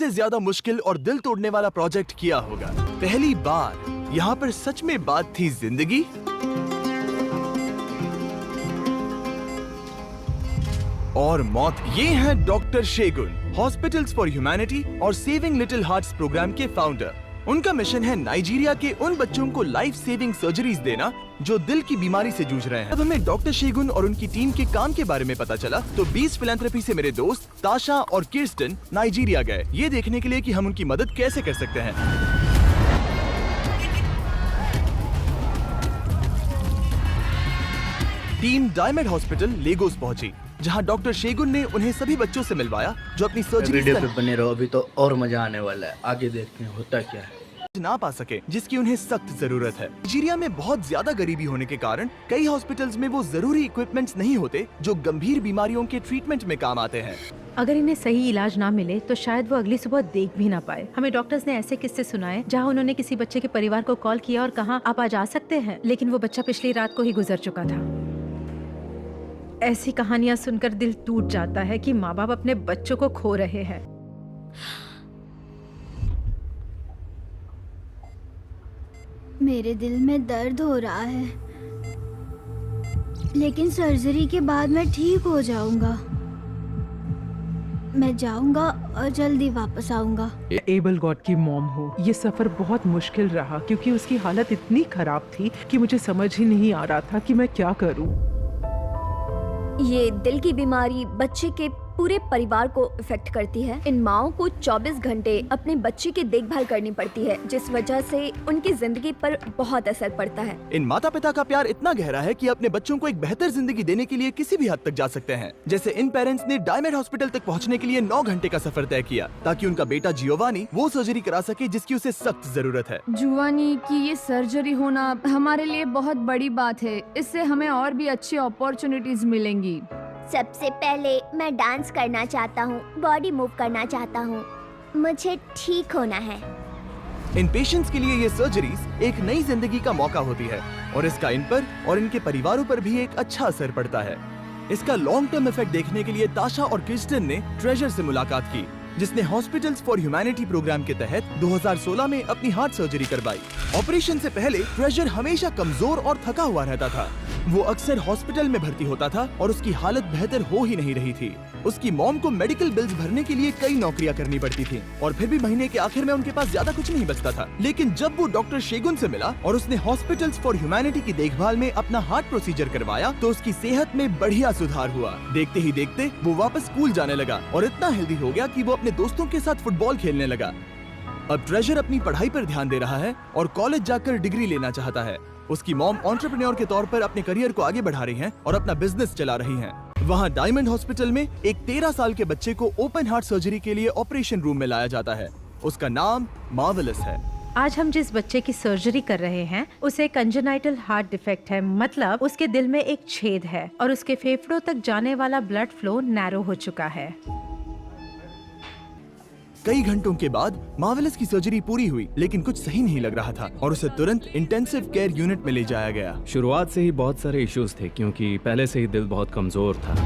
सबसे ज्यादा मुश्किल और दिल तोड़ने वाला प्रोजेक्ट किया होगा। पहली बार यहाँ पर सच में बात थी जिंदगी और मौत। ये हैं डॉक्टर शेगुन, हॉस्पिटल्स फॉर ह्यूमैनिटी और सेविंग लिटिल हार्ट्स प्रोग्राम के फाउंडर। उनका मिशन है नाइजीरिया के उन बच्चों को लाइफ सेविंग सर्जरीज देना जो दिल की बीमारी से जूझ रहे हैं। जब हमें डॉक्टर शेगुन और उनकी टीम के काम के बारे में पता चला तो बीस फिलैंथ्रोपी से मेरे दोस्त ताशा और किर्स्टन नाइजीरिया गए, ये देखने के लिए कि हम उनकी मदद कैसे कर सकते हैं। टीम डायमंड हॉस्पिटल लेगोस पहुंची, जहां डॉक्टर शेगुन ने उन्हें सभी बच्चों से मिलवाया जो अपनी सर्जरी वीडियो पे बने रहो, अभी तो और मजा आने वाला है। आगे देखते हैं होता क्या है। ना पा सके जिसकी उन्हें सख्त जरूरत है। नाइजीरिया में बहुत ज्यादा गरीबी होने के कारण कई हॉस्पिटल्स में वो जरूरी इक्विपमेंट्स नहीं होते जो गंभीर बीमारियों के ट्रीटमेंट में काम आते हैं। अगर इन्हें सही इलाज ना मिले तो शायद वो अगली सुबह देख भी ना पाए। हमें डॉक्टर्स ने ऐसे किस्से सुनाए जहां उन्होंने किसी बच्चे के परिवार को कॉल किया और कहा आप आज आ सकते हैं, लेकिन वो बच्चा पिछली रात को ही गुजर चुका था। ऐसी कहानियां सुनकर दिल टूट जाता है कि माँ बाप अपने बच्चों को खो रहे हैं। मेरे दिल में दर्द हो रहा है, लेकिन सर्जरी के बाद मैं ठीक हो जाऊंगा। मैं जाऊंगा और जल्दी वापस आऊंगा। एबल गॉड की मॉम हो, ये सफर बहुत मुश्किल रहा क्योंकि उसकी हालत इतनी खराब थी कि मुझे समझ ही नहीं आ रहा था कि मैं क्या करूं। ये दिल की बीमारी बच्चे के पूरे परिवार को इफेक्ट करती है। इन माओं को 24 घंटे अपने बच्चे की देखभाल करनी पड़ती है, जिस वजह से उनकी जिंदगी पर बहुत असर पड़ता है। इन माता पिता का प्यार इतना गहरा है कि अपने बच्चों को एक बेहतर जिंदगी देने के लिए किसी भी हद तक जा सकते हैं। जैसे इन पेरेंट्स ने डायमंड हॉस्पिटल तक पहुंचने के लिए 9 घंटे का सफर तय किया ताकि उनका बेटा जियोवानी वो सर्जरी करा सके जिसकी उसे सख्त जरूरत है। जुवानी की ये सर्जरी होना हमारे लिए बहुत बड़ी बात है। इससे हमें और भी अच्छी अपॉर्चुनिटीज मिलेंगी। सबसे पहले मैं डांस करना चाहता हूँ, बॉडी मूव करना चाहता हूँ। मुझे ठीक होना है। इन पेशेंट्स के लिए ये सर्जरीज एक नई जिंदगी का मौका होती है और इसका इन पर और इनके परिवारों पर भी एक अच्छा असर पड़ता है। इसका लॉन्ग टर्म इफेक्ट देखने के लिए ताशा और किर्स्टन ने ट्रेजर से मुलाकात की, जिसने हॉस्पिटल्स फॉर ह्यूमैनिटी प्रोग्राम के तहत 2016 में अपनी हार्ट सर्जरी करवाई। ऑपरेशन से पहले ट्रेजर हमेशा कमजोर और थका हुआ रहता था। वो अक्सर हॉस्पिटल में भर्ती होता था और उसकी हालत बेहतर हो ही नहीं रही थी। उसकी मॉम को मेडिकल बिल्स भरने के लिए कई नौकरियां करनी पड़ती थी और फिर भी महीने के आखिर में उनके पास ज्यादा कुछ नहीं बचता था। लेकिन जब वो डॉक्टर शेगुन से मिला और उसने हॉस्पिटल्स फॉर ह्यूमैनिटी की देखभाल में अपना हार्ट प्रोसीजर करवाया तो उसकी सेहत में बढ़िया सुधार हुआ। देखते ही देखते वो वापस स्कूल जाने लगा और इतना हेल्दी हो गया कि वो अपने दोस्तों के साथ फुटबॉल खेलने लगा। अब ट्रेजर अपनी पढ़ाई पर ध्यान दे रहा है और कॉलेज जाकर डिग्री लेना चाहता है। उसकी मॉम एंटरप्रेन्योर के तौर पर अपने करियर को आगे बढ़ा रही हैं और अपना बिजनेस चला रही हैं। वहाँ डायमंड हॉस्पिटल में एक 13 साल के बच्चे को ओपन हार्ट सर्जरी के लिए ऑपरेशन रूम में लाया जाता है। उसका नाम मार्वेलस है। आज हम जिस बच्चे की सर्जरी कर रहे हैं उसे कंजेनाइटल हार्ट डिफेक्ट है, मतलब उसके दिल में एक छेद है और उसके फेफड़ों तक जाने वाला ब्लड फ्लो नैरो हो चुका है। कई घंटों के बाद मार्वेलस की सर्जरी पूरी हुई, लेकिन कुछ सही नहीं लग रहा था और उसे तुरंत इंटेंसिव केयर यूनिट में ले जाया गया। शुरुआत से ही बहुत सारे इश्यूज थे क्योंकि पहले से ही दिल बहुत कमजोर था।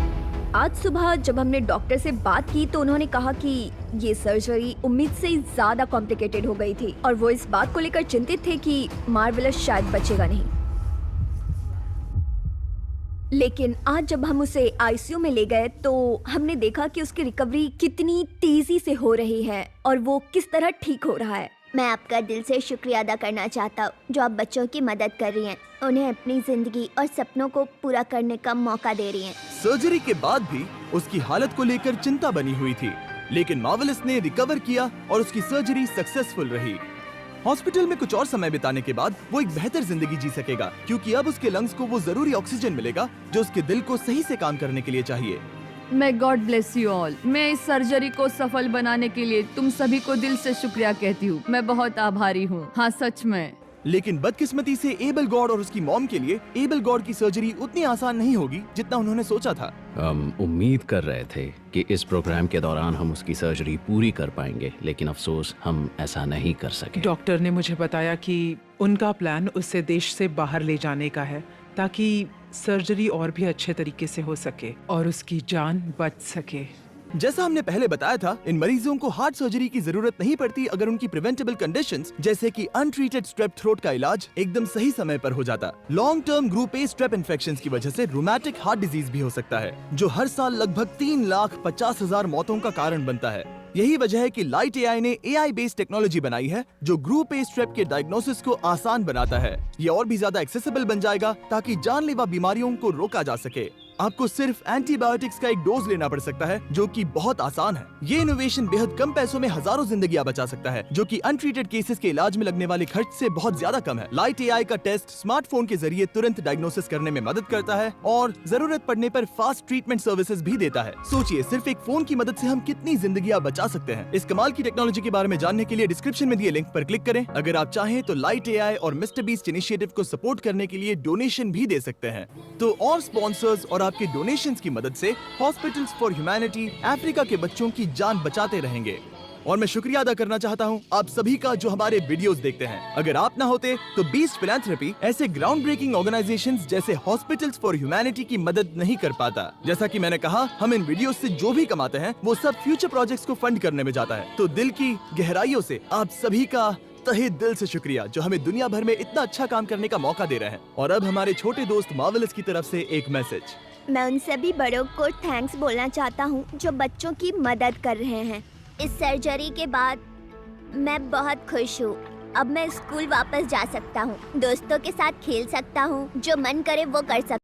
आज सुबह जब हमने डॉक्टर से बात की तो उन्होंने कहा कि ये सर्जरी उम्मीद से ज्यादा कॉम्प्लिकेटेड हो गई थी और वो इस बात को लेकर चिंतित थे कि मार्वेलस शायद बचेगा नहीं। लेकिन आज जब हम उसे आईसीयू में ले गए तो हमने देखा कि उसकी रिकवरी कितनी तेजी से हो रही है और वो किस तरह ठीक हो रहा है। मैं आपका दिल से शुक्रिया अदा करना चाहता हूँ जो आप बच्चों की मदद कर रही हैं, उन्हें अपनी जिंदगी और सपनों को पूरा करने का मौका दे रही हैं। सर्जरी के बाद भी उसकी हालत को लेकर चिंता बनी हुई थी, लेकिन मार्वेलस ने रिकवर किया और उसकी सर्जरी सक्सेसफुल रही। हॉस्पिटल में कुछ और समय बिताने के बाद वो एक बेहतर जिंदगी जी सकेगा क्योंकि अब उसके लंग्स को वो जरूरी ऑक्सीजन मिलेगा जो उसके दिल को सही से काम करने के लिए चाहिए। मैं गॉड ब्लेस यू ऑल। मैं इस सर्जरी को सफल बनाने के लिए तुम सभी को दिल से शुक्रिया कहती हूँ। मैं बहुत आभारी हूँ, हाँ सच में। लेकिन बदकिस्मती से एबल गॉड और उसकी मॉम के लिए एबल गॉड की सर्जरी उतनी आसान नहीं होगी जितना उन्होंने सोचा था। हम उम्मीद कर रहे थे कि इस प्रोग्राम के दौरान हम उसकी सर्जरी पूरी कर पाएंगे, लेकिन अफसोस हम ऐसा नहीं कर सके। डॉक्टर ने मुझे बताया कि उनका प्लान उसे देश से बाहर ले जाने का है ताकि सर्जरी और भी अच्छे तरीके से हो सके और उसकी जान बच सके। जैसा हमने पहले बताया था, इन मरीजों को हार्ट सर्जरी की जरूरत नहीं पड़ती अगर उनकी प्रिवेंटेबल कंडीशंस जैसे कि अनट्रीटेड स्ट्रेप थ्रोट का इलाज एकदम सही समय पर हो जाता। Long term group A strep infections की वजह से रूमेटिक हार्ट डिजीज भी हो सकता है, जो हर साल लगभग 3,50,000 मौतों का कारण बनता है। यही वजह है कि लाइट एआई ने एआई बेस्ड टेक्नोलॉजी बनाई है जो ग्रुप ए स्ट्रेप के डायग्नोसिस को आसान बनाता है। ये और भी ज्यादा एक्सेसिबल बन जाएगा ताकि जानलेवा बीमारियों को रोका जा सके। आपको सिर्फ एंटीबायोटिक्स का एक डोज लेना पड़ सकता है, जो कि बहुत आसान है। ये इनोवेशन बेहद कम पैसों में हजारों जिंदगियां बचा सकता है, जो कि अनट्रीटेड केसेस के इलाज में लगने वाले खर्च से बहुत ज्यादा कम है। लाइट एआई का टेस्ट स्मार्टफोन के जरिए तुरंत डायग्नोसिस करने में मदद करता है और जरूरत पड़ने पर फास्ट ट्रीटमेंट सर्विसेज भी देता है। सोचिए, सिर्फ एक फोन की मदद से हम कितनी जिंदगियां बचा सकते हैं। इस कमाल की टेक्नोलॉजी के बारे में जानने के लिए डिस्क्रिप्शन में दिए लिंक पर क्लिक करें। अगर आप चाहें तो लाइट एआई और मिस्टर बीस्ट इनिशिएटिव को सपोर्ट करने के लिए डोनेशन भी दे सकते हैं। तो और स्पॉन्सर्स और आपके डोनेशंस की मदद से हॉस्पिटल्स फॉर ह्यूमैनिटी अफ्रीका के बच्चों की जान बचाते रहेंगे। और मैं शुक्रिया अदा करना चाहता हूं आप सभी का जो हमारे वीडियोस देखते हैं। अगर आप ना होते तो बीस्ट फिलैंथ्रोपी ऐसे ग्राउंड ब्रेकिंग ऑर्गेनाइजेशंस जैसे हॉस्पिटल्स फॉर ह्यूमैनिटी की मदद नहीं कर पाता। जैसा कि मैंने कहा, हम इन वीडियोस से जो भी कमाते हैं वो सब फ्यूचर प्रोजेक्ट्स को फंड करने में जाता है। तो दिल की गहराइयों से आप सभी का तहे दिल से शुक्रिया, जो हमें दुनिया भर में इतना अच्छा काम करने का मौका दे रहे हैं। और अब हमारे छोटे दोस्त मार्वेलस की तरफ से एक मैसेज। मैं उन सभी बड़ों को थैंक्स बोलना चाहता हूँ जो बच्चों की मदद कर रहे हैं। इस सर्जरी के बाद मैं बहुत खुश हूँ। अब मैं स्कूल वापस जा सकता हूँ, दोस्तों के साथ खेल सकता हूँ, जो मन करे वो कर सकता हूँ।